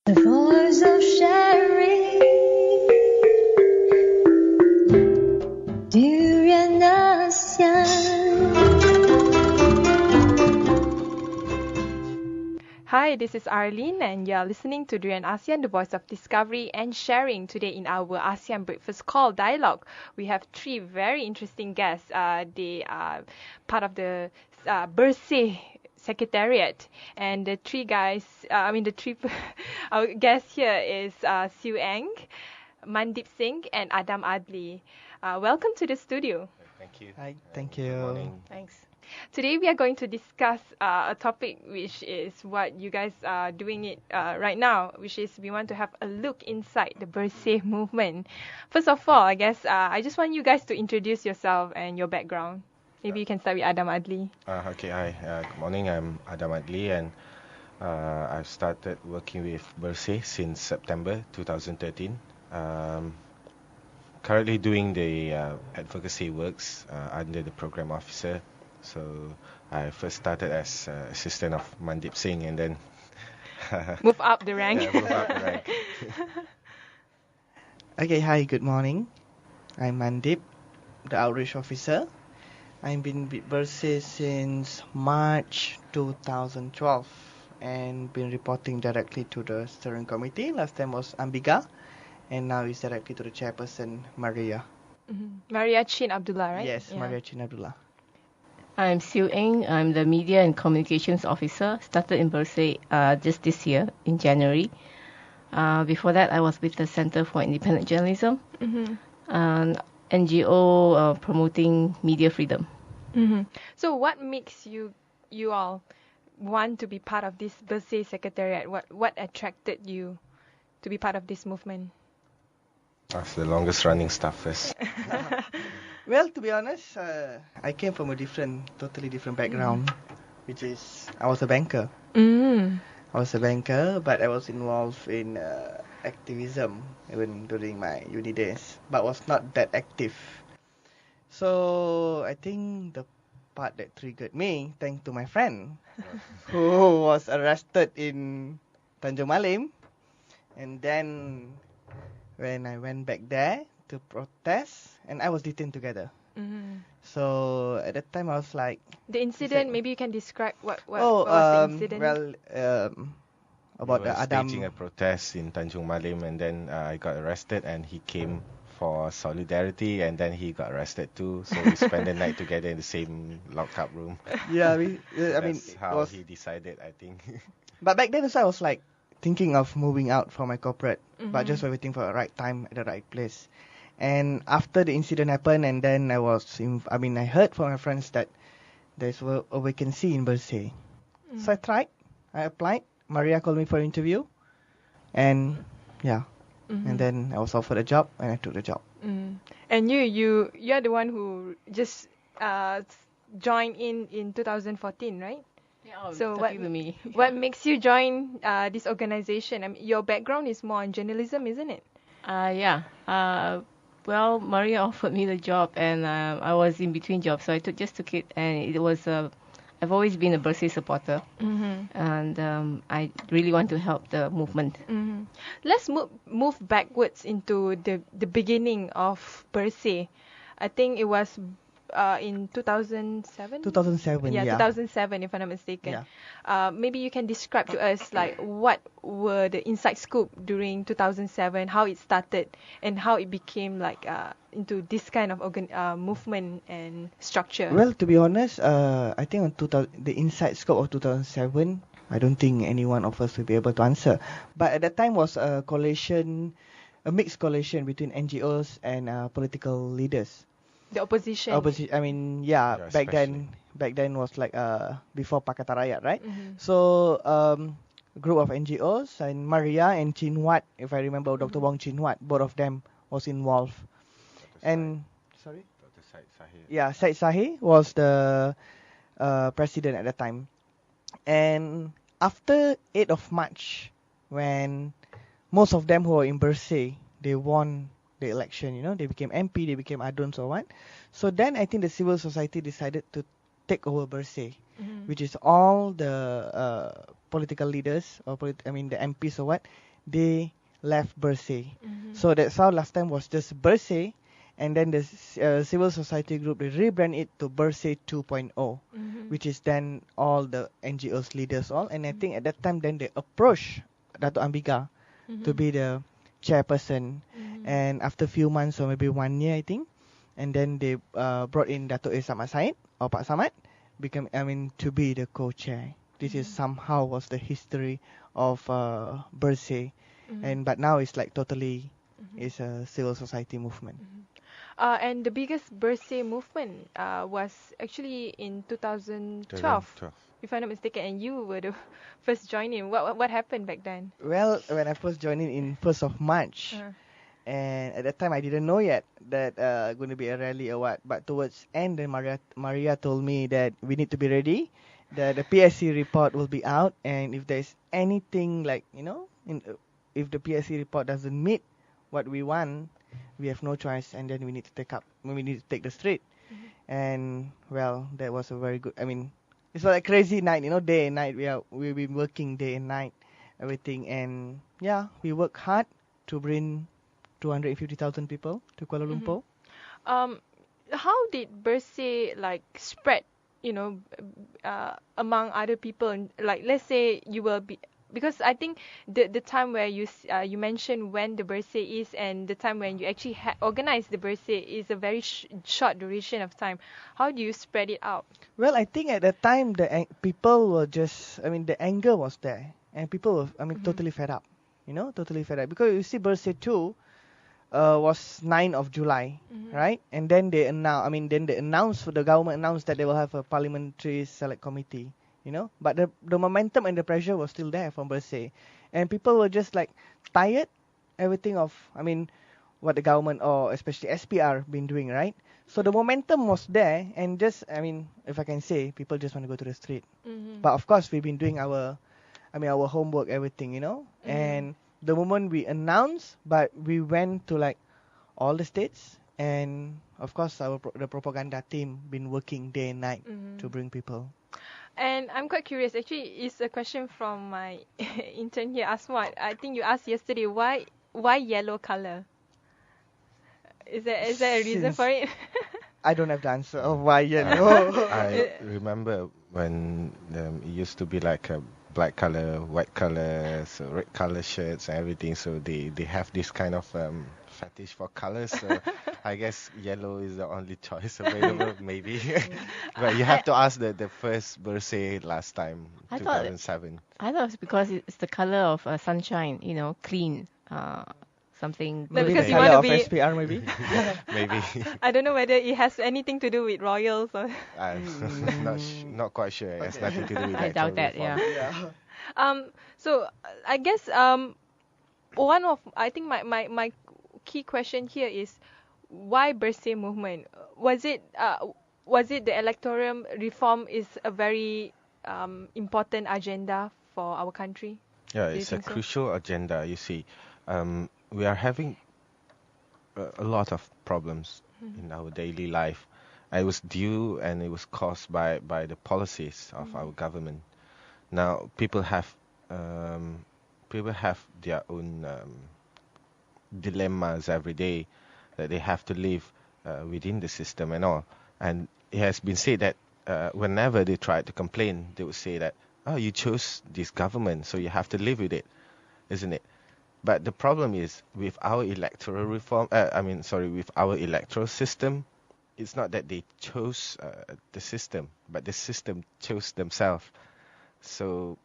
The voice of sharing Durian ASEAN. Hi, this is Arlene, and you're listening to Durian ASEAN, the voice of discovery and sharing. Today in our ASEAN Breakfast Call dialogue, we have three very interesting guests. They are part of the Bersih Secretariat, and the three guys, our guest here is Siew, Mandeep Singh, and Adli. Welcome to the studio. Thank you. Hi, thank you. Good morning. Thanks. Today we are going to discuss a topic which is what you guys are doing it right now, which is we want to have a look inside the Bersih movement. First of all, I guess I just want you guys to introduce yourself and your background. Maybe you can start with Adli. Okay, hi. Good morning. I'm Adli, and I've started working with Bersih since September 2013. Currently doing the advocacy works under the program officer. So I first started as assistant of Mandeep Singh, and then Move up the rank. move up the rank. Okay, hi, good morning. I'm Mandeep, the outreach officer. I've been with Bersih since March 2012 and been reporting directly to the steering committee. Last time was Ambiga, and now it's directly to the chairperson, Maria. Maria Chin Abdullah, right? Yes, Yeah. Maria Chin Abdullah. I'm Siew. I'm the Media and Communications Officer. Started in Bersih just this year in January. Before that, I was with the Center for Independent Journalism, an NGO promoting media freedom. So what makes you all want to be part of this Bersih Secretariat? What attracted you to be part of this movement? That's the longest running stuff first. Well, to be honest, I came from a totally different background, which is I was a banker. I was a banker, but I was involved in activism even during my uni days, but was not that active. So I think the part that triggered me, thanks to my friend, who was arrested in Tanjung Malim, and then when I went back there to protest, and I was detained together. So at that time I was like, The incident, maybe you can describe what was the incident? About we were the Adam. staging a protest in Tanjung Malim, and then I got arrested, and he came for solidarity, and then he got arrested too. So we spent the night together in the same locked up room. Yeah, I mean, That's it how was. he decided, I think. But back then also I was like thinking of moving out from my corporate, but just waiting for the right time at the right place. And after the incident happened, and then I heard from my friends that there's a vacancy in Bersih. So I applied. Maria called me for an interview, and yeah, and then I was offered a job, and I took the job. And you're the one who just joined in 2014, right? Yeah, So with me. what makes you join this organization? I mean, your background is more on journalism, isn't it? Yeah. Well, Maria offered me the job, and I was in between jobs, so I took it, and it was. I've always been a Bersih supporter, and I really want to help the movement. Let's move backwards into the beginning of Bersih. I think it was in 2007. 2007, Yeah, yeah. 2007, if I'm not mistaken. Maybe you can describe to us like what were the inside scoop during 2007, how it started, and how it became like into this kind of movement and structure. Well, to be honest, I think the inside scope of 2007, I don't think any one of us will be able to answer. But at that time was a mixed coalition between NGOs and political leaders. The opposition. I mean, yeah, back then was like before Secretariat, right? So a group of NGOs and Maria and Chin Wat, if I remember, Dr. Wong Chin Wat, both of them was involved. And sorry, Dr. Said Sahir. yeah, Said Sahir was the president at the time. And after 8th of March, when most of them who were in Bersih, they won the election, they became MP, they became Aduns or what. So then I think the civil society decided to take over Bersih, which is all the political leaders or the MPs or what, they left Bersih. So that's how last time was just Bersih, and then the civil society group, they rebrand it to Bersih 2.0, which is then all the NGOs leaders all. And I think at that time then they approached Dato' Ambiga to be the chairperson. And after a few months or maybe 1 year I think, and then they brought in Dato' Samad Said or Pak Samad to be the co-chair. This is somehow was the history of Bersih, but now it's like totally is a civil society movement. And the biggest Bersih movement was actually in 2012, if I'm not mistaken, and you were the first joining. What happened back then? Well, when I first joined in 1st of March, and at that time I didn't know yet that going to be a rally or what. But towards end, then Maria told me that we need to be ready, that the PSC report will be out, and if there's anything like if the PSC report doesn't meet what we want, we have no choice, and then we need to take the street. And well, that was a very good. It's like a crazy night, day and night. We've been working day and night, everything, and yeah, we work hard to bring 250,000 people to Kuala Lumpur. How did Bersih spread, among other people? Like, let's say you will be, because I think the time where you mentioned when the Bersih is and the time when you actually organize the Bersih is a very short duration of time. How do you spread it out? Well, I think at that time the people were just, the anger was there, and people were, totally fed up, totally fed up, because you see Bersih 2 was 9th of July, right? And then the government announced that they will have a parliamentary select committee, But the momentum and the pressure was still there from Bersih, and people were just like tired, everything of, what the government or especially SPR been doing, right? So the momentum was there, and just, if I can say, people just want to go to the street. But of course, we've been doing our homework, everything, and the moment we announced, but we went to all the states, and of course the propaganda team been working day and night to bring people. And I'm quite curious, actually, it's a question from my intern here, Asmat. I think you asked yesterday, why yellow color? Is there a reason for it? I don't have the answer of why yellow. I remember when it used to be like a black color, white color, so red color shirts and everything. So they have this kind of fetish for colors. So I guess yellow is the only choice available, maybe. But you have to ask the first Bersih last time, 2007. I thought it's because it's the color of sunshine, clean. Something. Maybe because the you want color to of be SPR, maybe. Maybe. I don't know whether it has anything to do with royals or. I'm not quite sure. It has nothing to do with I doubt that. reform. Yeah. So I guess I think my key question here is, why Bersih movement? Was it the electoral reform is a very important agenda for our country? Yeah, Do you it's a think so? crucial agenda. You see, we are having a lot of problems in our daily life. It was due and it was caused by the policies of our government. Now people have their own dilemmas every day that they have to live within the system and all. And it has been said that whenever they try to complain, they would say that, oh, you chose this government, so you have to live with it, isn't it? But the problem is with our electoral reform, with our electoral system, it's not that they chose the system, but the system chose themselves. So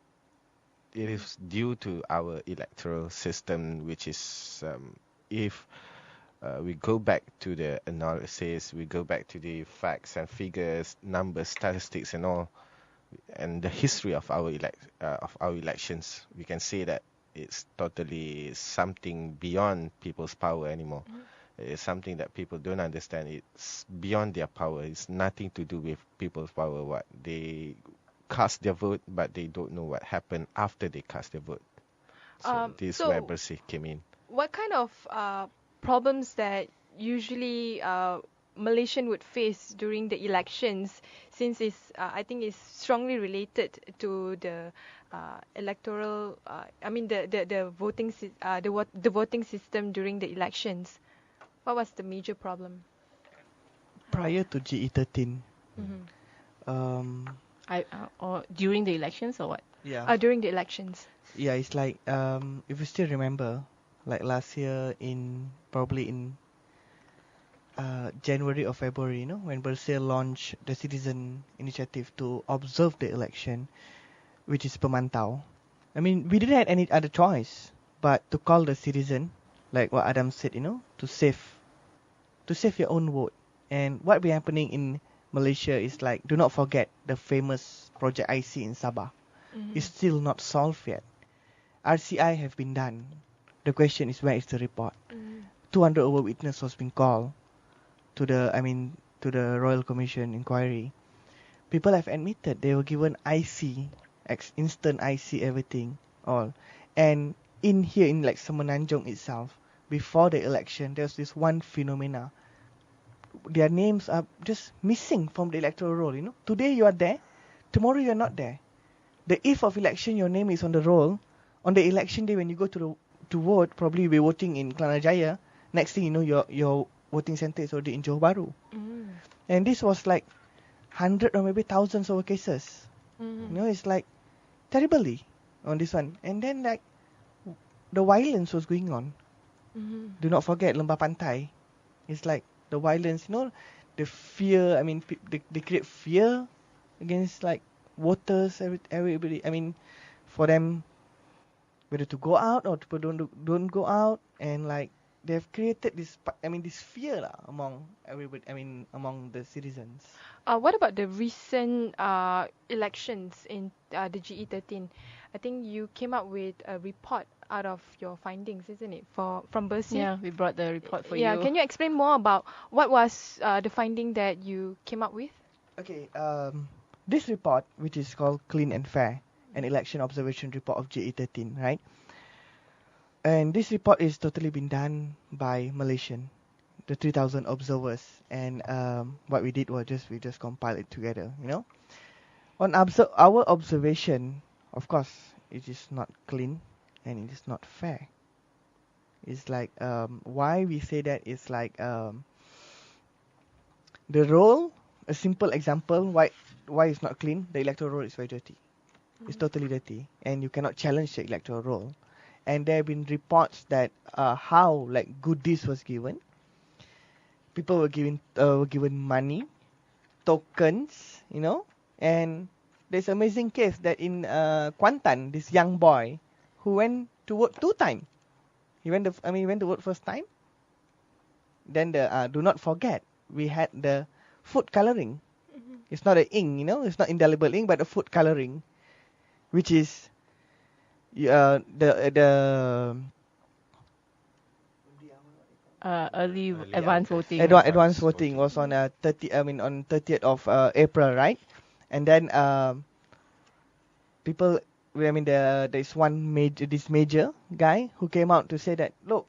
it is due to our electoral system, which is, if we go back to the analysis, we go back to the facts and figures, numbers, statistics and all, and the history of our elections, we can say that it's totally something beyond people's power anymore. It's something that people don't understand. It's beyond their power. It's nothing to do with people's power. What they cast their vote, but they don't know what happened after they cast their vote. So this is where Bersih came in. What kind of problems that usually Malaysian would face during the elections, since I think it's strongly related to the electoral. The voting system during the elections. What was the major problem? Prior to GE13, Or during the elections or what? During the elections. Yeah, it's like if you still remember, like last year probably in January or February, when Bersih launched the citizen initiative to observe the election, which is pemantau. I mean, we didn't have any other choice but to call the citizen, like what Adam said, to save your own vote. And what be happening in Malaysia is like, do not forget the famous Project IC in Sabah. It's still not solved yet. RCI have been done. The question is, where is the report? 200 over witness was being called to the Royal Commission inquiry. People have admitted they were given IC, instant IC, everything, all. And in like Semenanjung itself, before the election, there's this one phenomena. Their names are just missing from the electoral roll, Today you are there, tomorrow you are not there. The eve of election, your name is on the roll. On the election day, when you go to vote, probably you'll be voting in Kelana Jaya. Next thing you know, your voting center is already in Johor Bahru. And this was like 100 or maybe thousands of cases. It's like terribly on this one. And then like the violence was going on. Do not forget Lembah Pantai. It's like the violence, the fear. I mean, they create fear against like voters, everybody. I mean, for them, whether to go out or people don't go out, and like they've created this fear among everybody. I mean, among the citizens. What about the recent elections in the GE13? I think you came up with a report out of your findings, isn't it? From Bersih? Yeah, we brought the report for you. Yeah, can you explain more about what was the finding that you came up with? Okay, this report, which is called Clean and Fair, an election observation report of GE13, right? And this report is totally been done by Malaysian, the 3,000 observers. And what we did was we just compiled it together, On our observation, of course, it is not clean and it is not fair. It's like, why we say that is like, the roll, a simple example, why it's not clean, the electoral roll is very dirty. It's totally dirty, and you cannot challenge the electoral roll. And there have been reports that how like goodies was given. People were given money, tokens, And there's an amazing case that in Kuantan, this young boy who went to vote 2 times. He went to vote first time. Then do not forget, we had the food coloring. It's not an ink, It's not indelible ink, but a food coloring, which is early advance voting. Advance voting was on 30th of April, right? And then people, there's this major guy who came out to say that, look,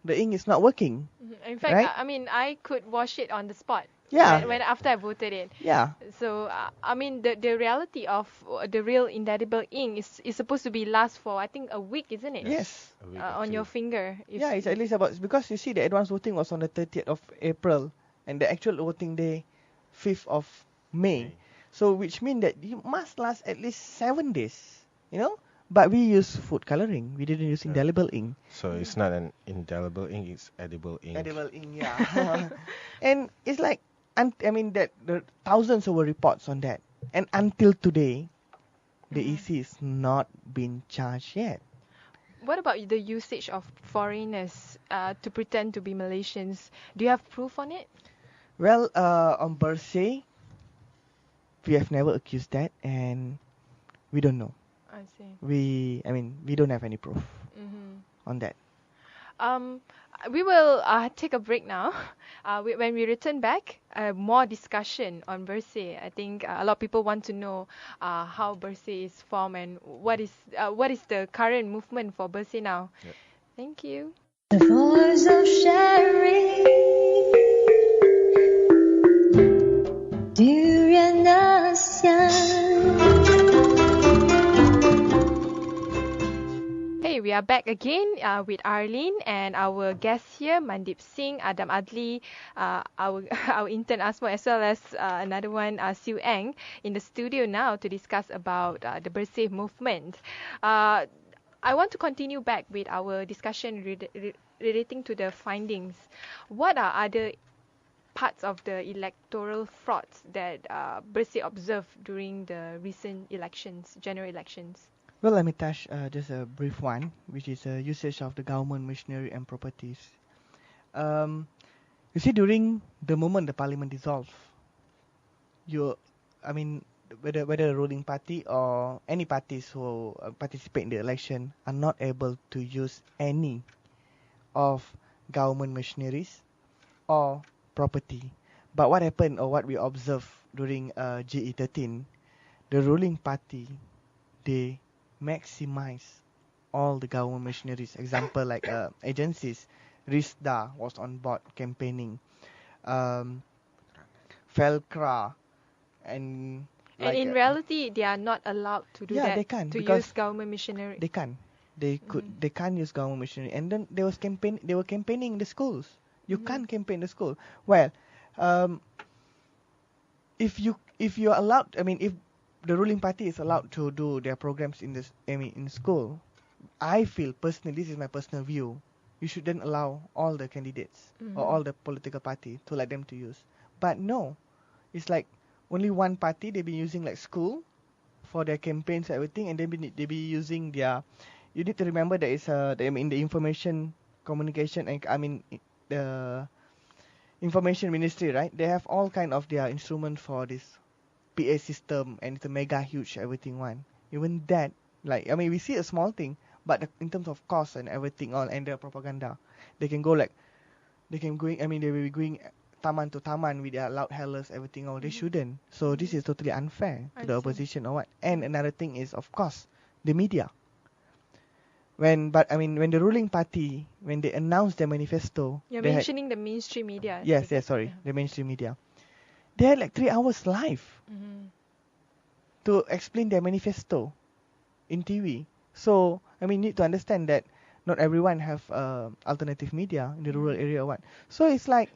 the ink is not working. In fact, right? I could wash it on the spot. Yeah. When after I voted in. Yeah. So the reality of the real indelible ink is supposed to be last for I think a week, isn't it? Yes. On your finger. Yeah, it's at least because you see the advance voting was on the 30th of April and the actual voting day 5th of May. So which means that you must last at least 7 days, But we use food coloring. We didn't use indelible ink. So it's not an indelible ink; it's edible ink. Edible ink, yeah. And it's like, that there are thousands of reports on that, and until today, the EC is not been charged yet. What about the usage of foreigners to pretend to be Malaysians? Do you have proof on it? Well, on Bersih, we have never accused that, and we don't know. I see. We don't have any proof on that. We will take a break now. When we return back, more discussion on Bersih. I think a lot of people want to know how Bersih is formed and what is the current movement for Bersih now. Yep. Thank you. The voice of sharing Okay, we are back again with Arlene and our guests here, Mandeep Singh, Adli, our our intern Asma, as well as another one, Siew, in the studio now to discuss about the Bersih movement. I want to continue back with our discussion relating to the findings. What are other parts of the electoral frauds that Bersih observed during the recent elections, general elections? Well, let me touch just a brief one, which is usage of the government machinery and properties. You see, during the moment the parliament dissolved, whether the ruling party or any parties who participate in the election are not able to use any of government machineries or property. But what happened, or what we observed during GE13, the ruling party, they maximize all the government machineries. Example like agencies, RISDA was on board campaigning, Felcra, and like, in reality, they are not allowed to do that. They can, to use government machinery. They can. They could. They can't use government machinery. And then they were campaigning in the schools. You can't campaign in the school. Well, if you're allowed, if the ruling party is allowed to do their programs in school, I feel personally, this is my personal view, you should then allow all the candidates or all the political party to let them to use. But no, it's like only one party, they be using like school for their campaigns and everything, and they be using their. You need to remember there is in the information communication and the information ministry, right? They have all kind of their instruments for this PA system, and it's a mega huge everything one. Even that, we see a small thing, but in terms of cost and everything all and their propaganda, they can go they will be going taman to taman with their loud hellers, everything all. They shouldn't. So this is totally unfair to the opposition or what. And another thing is, of course, the media. When the ruling party, when they announced their manifesto, you're mentioning the mainstream media. Yes, sorry, the mainstream media. They had like 3 hours live to explain their manifesto in TV. So, need to understand that not everyone have alternative media in the rural area or what. So it's like,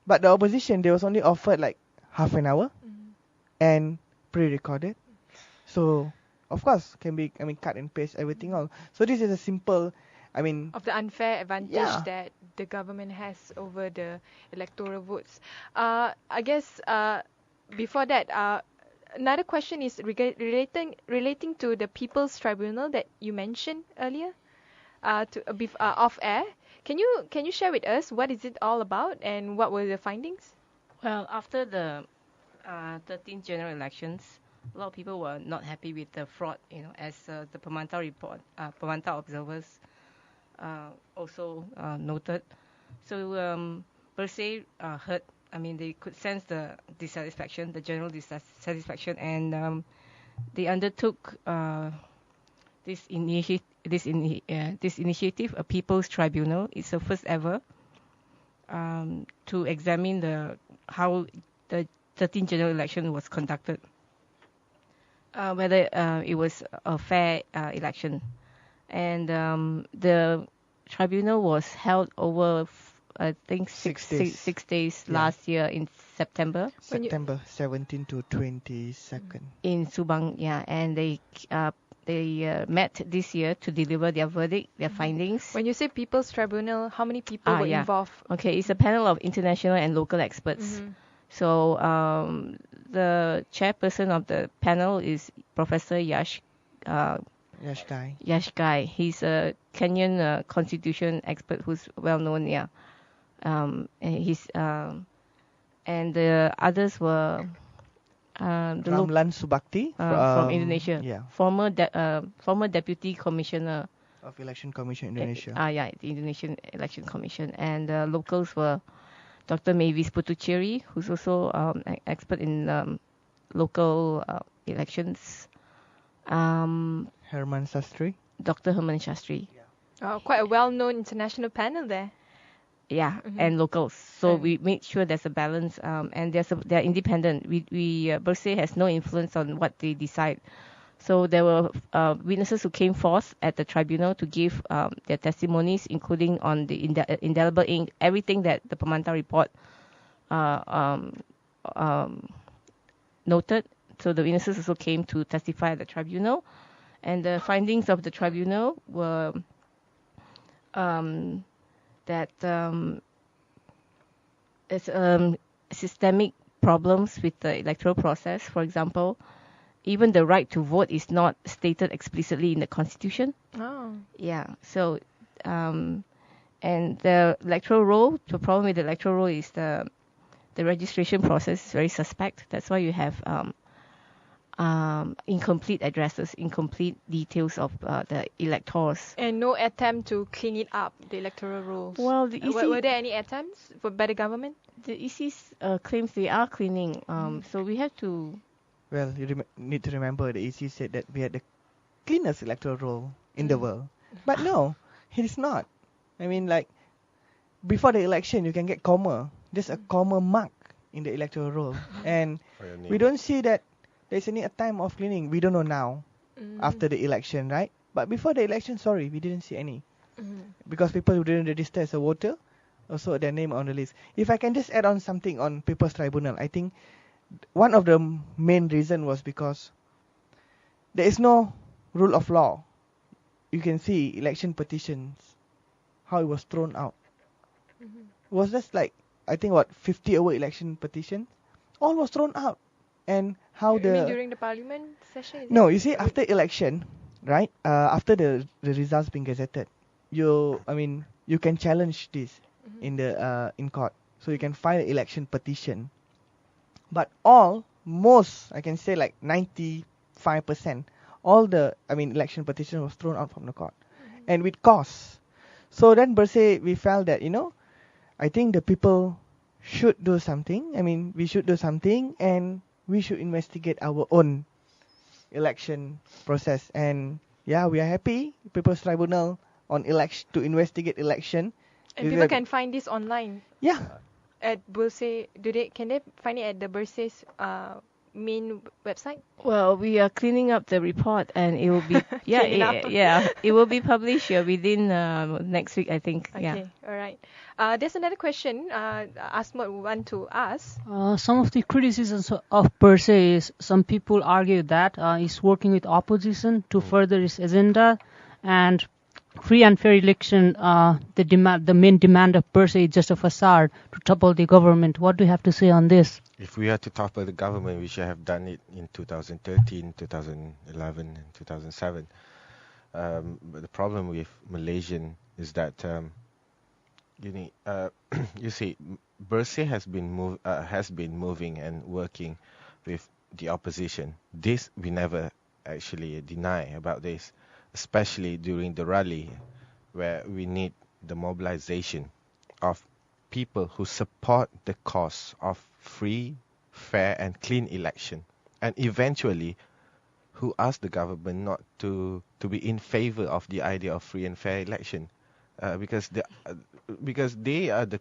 but the opposition, they was only offered like half an hour and pre-recorded. So, of course, can be, cut and paste everything all. So this is a simple, of the unfair advantage that the government has over the electoral votes. I guess before that, another question is relating to the People's Tribunal that you mentioned earlier, off air. Can you share with us what is it all about and what were the findings? Well, after the 13th general elections, a lot of people were not happy with the fraud, as the Pemantau report, Pemantau observers also noted. So Bersih heard, they could sense the dissatisfaction, the general dissatisfaction, and they undertook this initiative, a People's Tribunal. It's the first ever to examine how the 13th general election was conducted. Whether it was a fair election. And the tribunal was held over, I think, 6 days last year in September. September 17 to 22nd. In Subang, and they met this year to deliver their verdict, their findings. When you say People's Tribunal, how many people were involved? Okay, it's a panel of international and local experts. So the chairperson of the panel is Professor Yash Gai. He's a Kenyan constitution expert who's well known. And the others were Ramlan Subakti from Indonesia. Former deputy commissioner of Election Commission Indonesia. The Indonesian Election Commission. And the locals were Dr. Mavis Putuchiri, who's also an expert in local elections. Herman Sastry. Dr. Herman Sastry. Quite a well-known international panel there. And locals. So we made sure there's a balance, and they're independent. Bersih has no influence on what they decide. So there were witnesses who came forth at the tribunal to give their testimonies, including on the indelible ink, everything that the Pemantau report noted. So the witnesses also came to testify at the tribunal, and the findings of the tribunal were that it's systemic problems with the electoral process. For example, even the right to vote is not stated explicitly in the constitution. Oh. Yeah. So, and the electoral roll. The problem with the electoral roll is the registration process is very suspect. That's why you have incomplete addresses, incomplete details of the electors. And no attempt to clean it up, the electoral rolls. Well, the EC, were there any attempts by the government? The EC's claims they are cleaning. So we have to. Well, you need to remember the EC said that we had the cleanest electoral roll in the world. But no, it is not. I mean, like, before the election, you can get comma. Just a comma mark in the electoral roll. And we don't see that there's any time of cleaning. We don't know now, after the election, right? But before the election, sorry, we didn't see any. Because people who didn't register as a voter, also their name on the list. If I can just add on something on People's Tribunal, I think one of the main reason was because there is no rule of law. You can see election petitions, how it was thrown out. It was just like, I think 50 over election petitions, all was thrown out. And how You mean during the parliament session? No, you see, after election, right? After the results being gazetted, you can challenge this in the in court. So you can file an election petition. But most, I can say like 95%, all the election petition was thrown out from the court, and with cause. So then Bersih, we felt that I think the people should do something. We should do something, and we should investigate our own election process. And yeah, we are happy People's Tribunal on election to investigate election. And people can find this online. Yeah. At Bersih, can they find it at the Bersih's main website? Well, we are cleaning up the report, and it will be it will be published within next week, I think. Okay, all right. There's another question Asmat would want to ask. Some of the criticisms of Bersih is some people argue that he's working with opposition to further his agenda, and free and fair election, the main demand of Bersih is just a facade to topple the government. What do you have to say on this? If we are to topple the government, we should have done it in 2013, 2011, and 2007. But the problem with Malaysian is that you see, Bersih has been moving and working with the opposition. This we never actually deny about this, especially during the rally, where we need the mobilization of people who support the cause of free, fair, and clean election, and eventually who ask the government not to be in favor of the idea of free and fair election, because they are the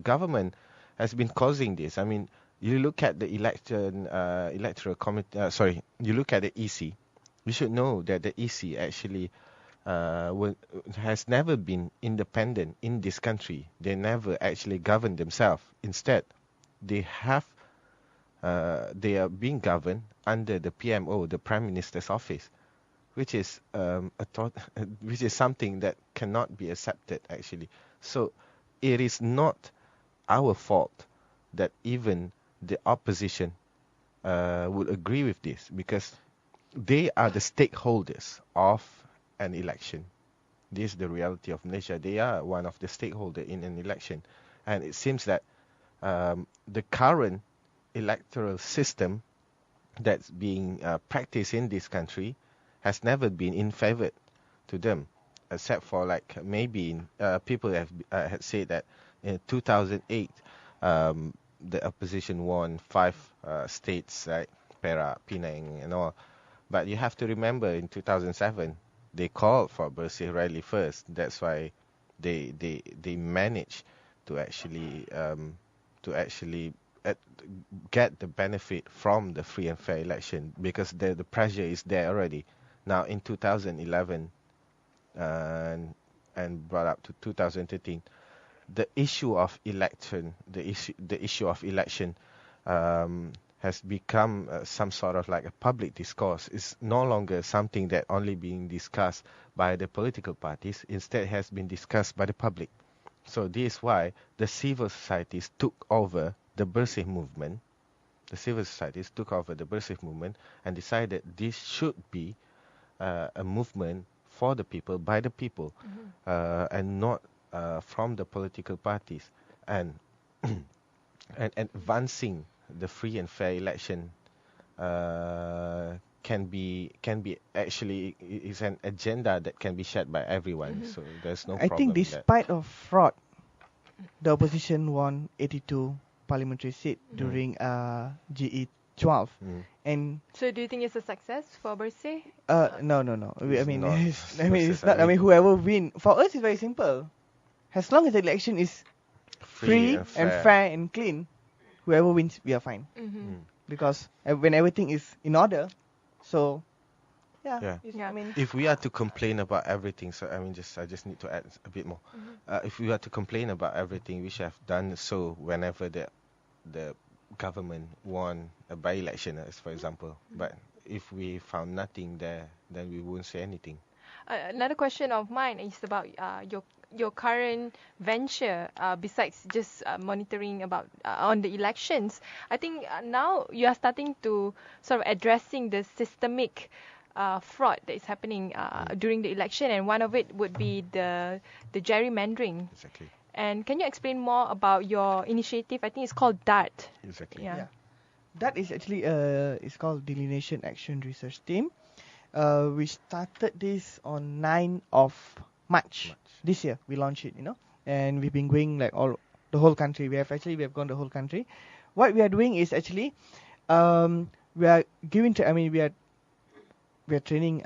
government has been causing this. I mean, you look at the electoral committee. You look at the EC. You should know that the EC actually has never been independent in this country. They never actually govern themselves. Instead, they are being governed under the PMO, the Prime Minister's office, which is which is something that cannot be accepted actually. So it is not our fault that even the opposition would agree with this, because they are the stakeholders of an election. This is the reality of Malaysia. They are one of the stakeholders in an election. And it seems that the current electoral system that's being practiced in this country has never been in favor to them, except for like maybe people had said that in 2008 the opposition won 5 states, like Perak, Penang and all. But you have to remember, in 2007, they called for Bersih rally first. That's why they managed to actually uh, get the benefit from the free and fair election, because the pressure is there already. Now in 2011 and brought up to 2013, the issue of election, the issue of election has become some sort of like a public discourse. It's no longer something that only being discussed by the political parties. Instead, has been discussed by the public. So this is why the civil societies took over the Bersih movement. The civil societies took over the Bersih movement and decided this should be a movement for the people, by the people, and not from the political parties. And and advancing the free and fair election can be actually is an agenda that can be shared by everyone. So there's no I problem. think with that. despite of fraud, the opposition won 82 parliamentary seats during GE12. And So do you think it's a success for Bersih? no. I It's mean, not I mean, it's success. not. I mean, whoever win for us is very simple. As long as the election is free and fair and clean, whoever wins, we are fine. Because when everything is in order, so Yeah. Yeah. I mean, If we are to complain about everything, so I just need to add a bit more. If we are to complain about everything, we should have done so whenever the government won a by-election, as for example. But if we found nothing there, then we won't say anything. Another question of mine is about your current venture, besides just monitoring about on the elections. I think now you are starting to sort of addressing the systemic fraud that is happening during the election, and one of it would be the gerrymandering. Exactly. And can you explain more about your initiative? I think it's called DART. Exactly. Yeah. that is actually it's called Delineation Action Research Team. We started this on 9th of March this year. We launched it, and we've been going like the whole country. We have gone the whole country. What we are doing is actually we are giving we are training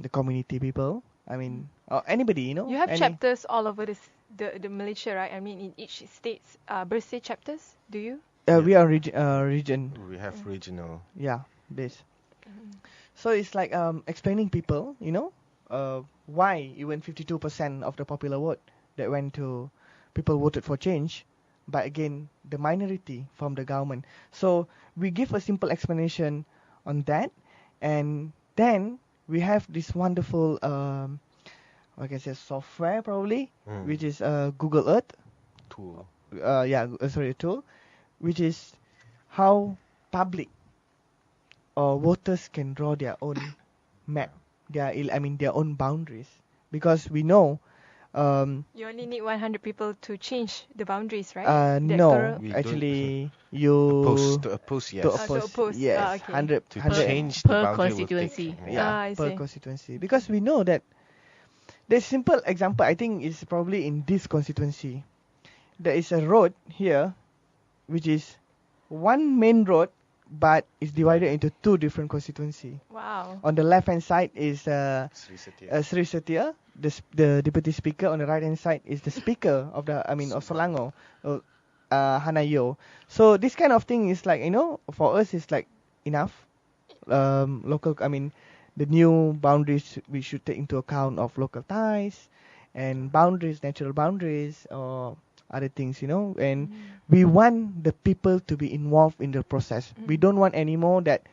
the community people. I mean, anybody, You have chapters all over the Malaysia, right? I mean, in each state's Bersih chapters. Do you? We are region. We have regional. Yeah, this. So it's like explaining people, why even 52% of the popular vote that went to people voted for change, but again the minority from the government. So we give a simple explanation on that, and then we have this wonderful, like I said, software probably, which is Google Earth Tool. a tool, which is how public or voters can draw their own map, their own boundaries, because we know. You only need 100 people to change the boundaries, right? No, We actually, you To oppose, yes. to to oppose, oppose, yes, okay. 100 To 100 change the per boundary will constituency. take- I per see. constituency, because we know that the simple example I think is probably in this constituency. There is a road here, which is one main road, but it's divided into two different constituency. Wow. On the left hand side is Sri Setia. Sri Setia, the deputy speaker. On the right hand side is the speaker of of Selangor, Hanayo. So this kind of thing is like, for us it's like enough. Local, the new boundaries we should take into account of local ties and boundaries, natural boundaries, or other things, and we want the people to be involved in the process. We don't want anymore that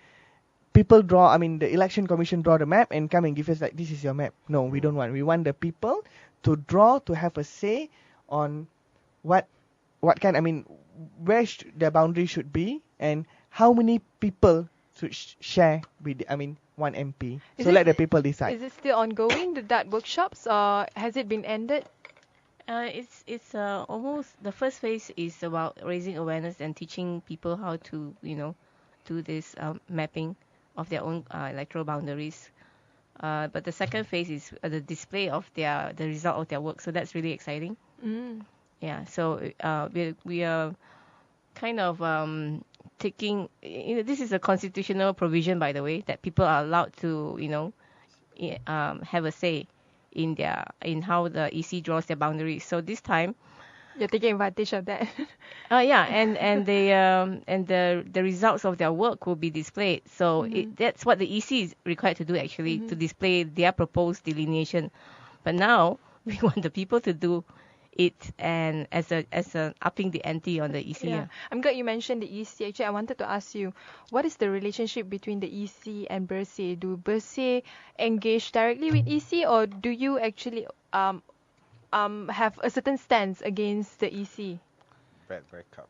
people draw, the election commission draw the map and come and give us like, this is your map. No, we don't want. We want the people to draw, to have a say on what kind, where the boundary should be and how many people should share with, one MP. Is So it- let the people decide. Is it still ongoing, the DART workshops, or has it been ended? It's almost the first phase is about raising awareness and teaching people how to do this mapping of their own electoral boundaries. But the second phase is the display of the result of their work. So that's really exciting. Yeah. So we are kind of taking. This is a constitutional provision, by the way, that people are allowed to have a say in how the EC draws their boundaries. So this time, You're taking advantage of that. Yeah, and the results of their work will be displayed. So that's what the EC is required to do actually, to display their proposed delineation. But now we want the people to do it, and as a upping the ante on the EC. Yeah, I'm glad you mentioned the EC. Actually, I wanted to ask you, what is the relationship between the EC and Bersih? Do Bersih engage directly with EC, or do you actually have a certain stance against the EC? Bad breakup.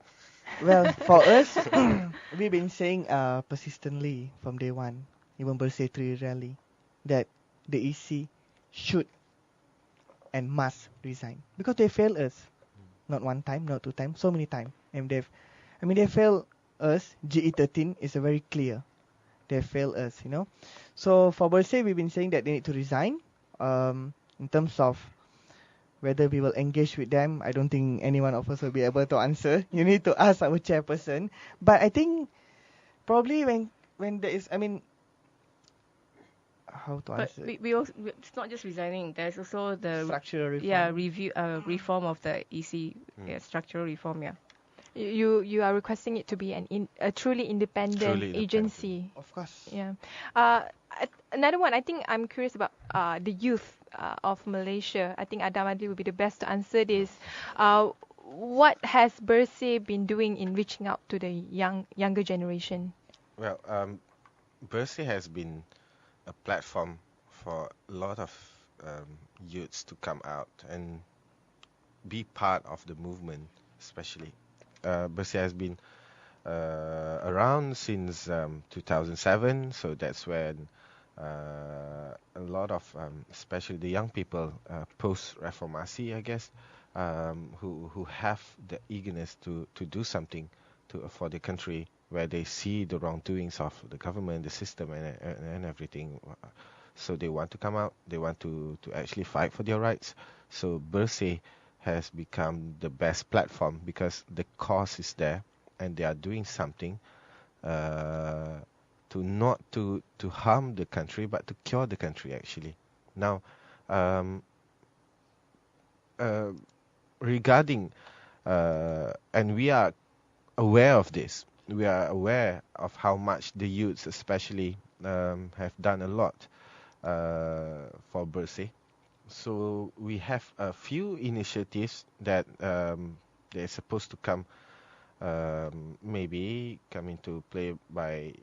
Well, for us, we've been saying persistently from day one, even Bersih 3 rally, that the EC should and must resign because they failed us. Not one time, not two times, so many times. And they failed us. GE13 is a very clear. They failed us, you know. So for Bersih, we've been saying that they need to resign. In terms of whether we will engage with them, I don't think any one of us will be able to answer. You need to ask our chairperson. But I think probably when there is, how to But answer? we also, it's not just resigning. There's also the Structural reform. Yeah, review reform of the EC, structural reform. Yeah. You are requesting it to be a truly independent agency. Of course. Yeah. Another one, I think I'm curious about the youth of Malaysia. I think Adam Adli would be the best to answer this. What has Bersih been doing in reaching out to the younger generation? Well, Bersih has been a platform for a lot of youths to come out and be part of the movement, especially. Bersih has been around since 2007, so that's when a lot of, especially the young people, post-reformasi, I guess, who have the eagerness to do something for the country, where they see the wrongdoings of the government, the system, and everything. So they want to come out. They want to actually fight for their rights. So Bersih has become the best platform because the cause is there, and they are doing something to not to harm the country, but to cure the country actually. Now, regarding and we are aware of this. We are aware of how much the youths, especially, have done a lot for Bersih. So we have a few initiatives that they're supposed to come, maybe come into play by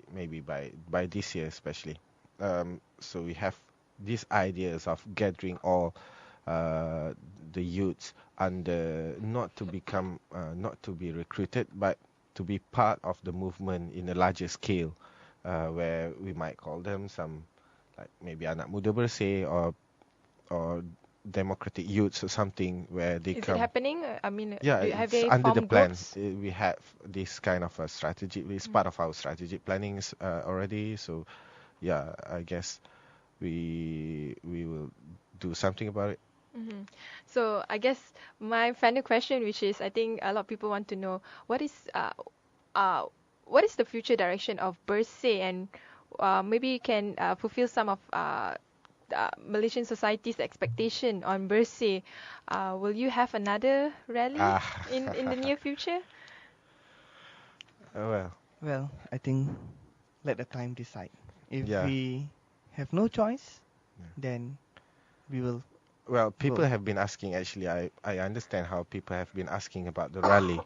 this year, especially. So we have these ideas of gathering all the youths under not to be recruited, but to be part of the movement in a larger scale, where we might call them some, like maybe Anak Muda Bersih or Democratic Youths or something, where they come. Is it happening? Yeah, have it's they under the formed plan. groups? We have this kind of a strategy. It's part of our strategic plannings already. So, yeah, I guess we will do something about it. Mm-hmm. So I guess my final question, which is I think a lot of people want to know, what is the future direction of Bersih, and maybe you can fulfill some of Malaysian society's expectation on Bersih. Will you have another rally in the near future? Well, I think let the time decide. If Yeah. we have no choice, then we will. Well, people Go. have been asking, actually, I understand how people have been asking about the rally,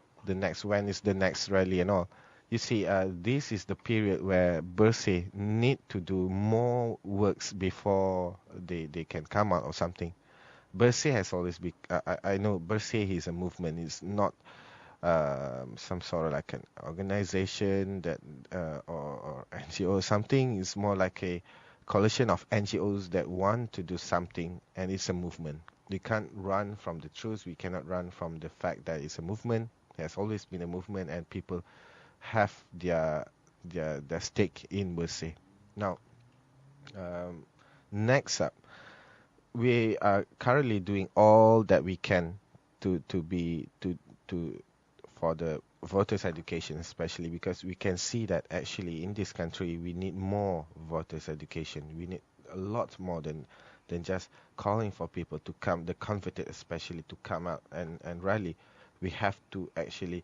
when is the next rally and all. You see, this is the period where Bersih need to do more works before they can come out or something. Bersih has always been, I know Bersih is a movement, it's not some sort of like an organization that or NGO or something. It's more like a coalition of NGOs that want to do something, and it's a movement. We can't run from the truth. We cannot run from the fact that it's a movement. It has always been a movement, and people have their stake in Bersih. Now, next up, we are currently doing all that we can to for the voters' education, especially because we can see that actually in this country we need more voters' education. We need a lot more than just calling for people to come, the converted especially, to come out and rally. we have to actually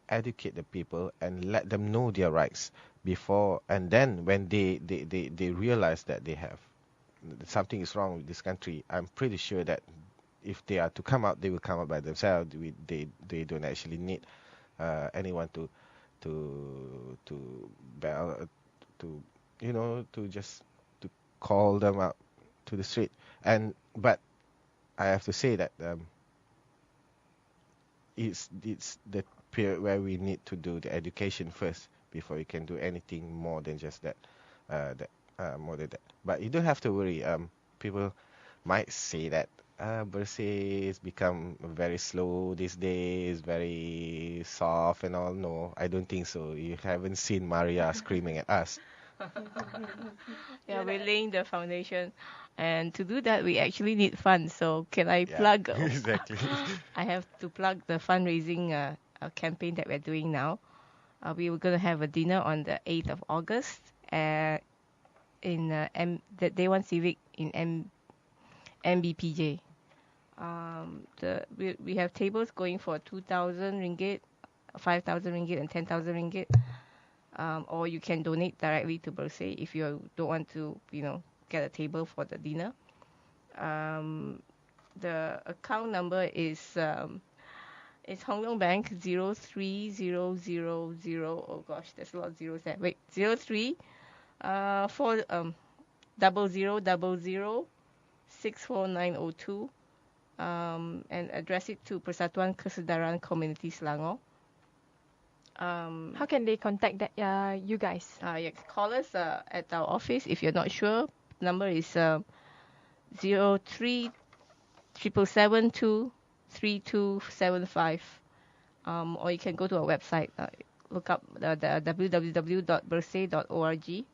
educate the people and let them know their rights before, and then when they realize that they have something is wrong with this country, I'm pretty sure that if they are to come out, they will come out by themselves. They don't actually need anyone to bail, to to just to call them out to the street. But I have to say that it's the period where we need to do the education first before you can do anything more than just that. More than that. But you don't have to worry. People might say that Bersih has become very slow these days, very soft and all. No, I don't think so. You haven't seen Maria screaming at us. Yeah, we're laying the foundation, and to do that, we actually need funds. So can I Yeah, plug? exactly. I have to plug the fundraising campaign that we're doing now. We were going to have a dinner on the 8th of August in the Day One Civic in MBPJ. We have tables going for 2,000 ringgit, 5,000 ringgit, and 10,000 ringgit. Or you can donate directly to Bersih if you don't want to, get a table for the dinner. The account number is Hong Leong Bank 03000. Oh gosh, there's a lot of zeros there. Wait, 03 4 0000 64902. And address it to Persatuan Kesedaran Community Selangor. How can they contact you guys? Call us at our office if you're not sure. Number is 03 777 3275. Or you can go to our website. Look up the www.bersih.org.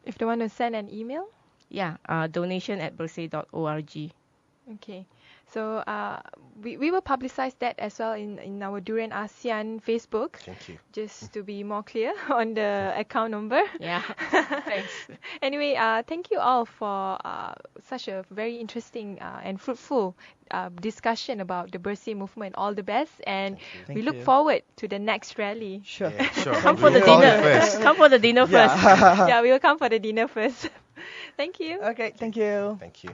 If they want to send an email? Yeah, donation@bersih.org. Okay. So we will publicize that as well in our Durian ASEAN Facebook. Thank you. Just to be more clear on the account number. Yeah, thanks. Anyway, thank you all for such a very interesting and fruitful discussion about the Bersih movement. All the best, and we look forward to the next rally. Sure. Yeah, sure. Come for the We'll call dinner you first. Come for the dinner first. Yeah, we will come for the dinner first. Thank you. Okay, thank you. Thank you.